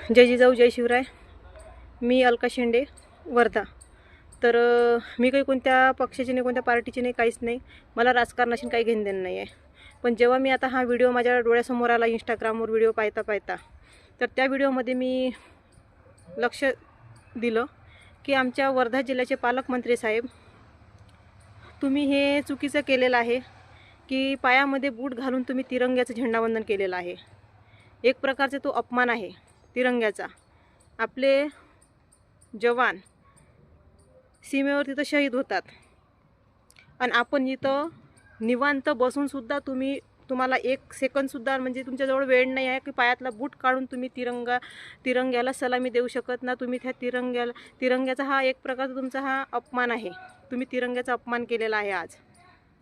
जय जिजाऊ जय शिवराय. मी अलका शेंडे, वर्धा. तर मी काही कोणत्या पक्षाची नाही, कोणत्या पार्टीची नाही, काहीच नाही. मला राजकारणाशी काही घेणं-देणं नाही आहे. पण जेव्हा मी आता हा व्हिडिओ माझ्या डोळ्यासमोर आला, इंस्टाग्रामवर व्हिडिओ पाहता तर त्या व्हिडिओमध्ये मी लक्ष दिलं की आमच्या वर्धा जिल्ह्याचे पालकमंत्री साहेब, तुम्ही हे चुकीचं केलेलं आहे की पायामध्ये बूट घालून तुम्ही तिरंग्याचं झेंडावंदन केलेलं आहे. एक प्रकारचा तो अपमान आहे तिरंग्याचा. आपले जवान सीमेवर तिथं शहीद होतात आणि आपण इथं निवांत बसूनसुद्धा तुम्हाला एक सेकंदसुद्धा म्हणजे तुमच्याजवळ वेळ नाही आहे की पायातला बूट काढून तुम्ही तिरंग्याला सलामी देऊ शकत ना. तुम्ही त्या तिरंग्याचा हा एक प्रकारचा तुमचा हा अपमान आहे. तुम्ही तिरंग्याचा अपमान केलेला आहे. आज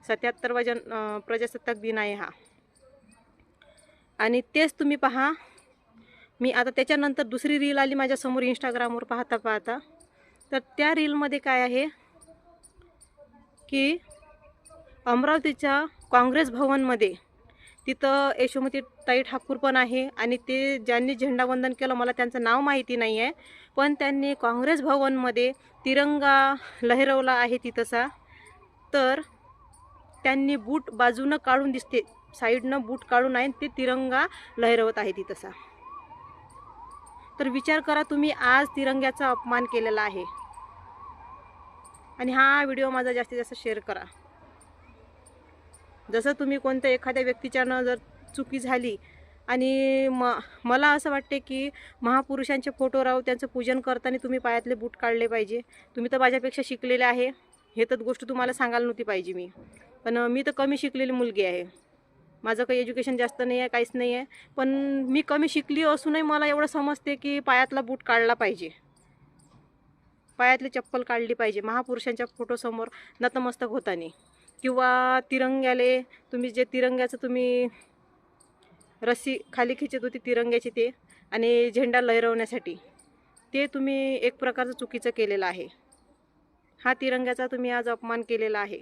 77वा प्रजासत्ताक दिन आहे हा. आणि तेच तुम्ही पहा, मी आता त्याच्यानंतर दुसरी रील आली माझ्यासमोर इंस्टाग्रामवर पाहता तर त्या रीलमध्ये काय आहे की अमरावतीच्या काँग्रेस भवनमध्ये तिथं यशोमतीताई ठाकूर पण आहे आणि ते ज्यांनी झेंडावंदन केलं मला त्यांचं नाव माहिती नाही आहे, पण त्यांनी काँग्रेस भवनमध्ये तिरंगा लहरवला आहे तिथंसा. तर त्यांनी बूट बाजूनं काढून दिसते, साईडनं बूट काढून आहे, ते तिरंगा लहरवत आहे तिथंसा. तर विचार करा, तुम्ही आज तिरंग्याचा अपमान केलेला आहे. आणि हा व्हिडिओ माझा जास्तीत जास्त शेअर करा. जसं तुम्ही कोणत्या एखाद्या व्यक्तीच्यानं जर चुकी झाली आणि मला असं वाटते की महापुरुषांचे फोटो राहू त्यांचं पूजन करताना तुम्ही पायातले बूट काढले पाहिजे. तुम्ही तर माझ्यापेक्षा शिकलेले आहे, हे तर गोष्ट तुम्हाला सांगायला नव्हती पाहिजे मी. पण मी तर कमी शिकलेली मुलगी आहे. माझं काही एज्युकेशन जास्त नाही आहे, काहीच नाही आहे. पण मी कमी शिकली असूनही मला एवढं समजते की पायातला बूट काढला पाहिजे, पायातली चप्पल काढली पाहिजे महापुरुषांच्या फोटोसमोर नतमस्तक होताना. किंवा तिरंग्याले तुम्ही जे तिरंग्याचं तुम्ही रस्सी खाली खिचत होती तिरंग्याची ते आणि झेंडा लहरवण्यासाठी, ते तुम्ही एक प्रकारचं चुकीचं केलेलं आहे. हा तिरंग्याचा तुम्ही आज अपमान केलेला आहे.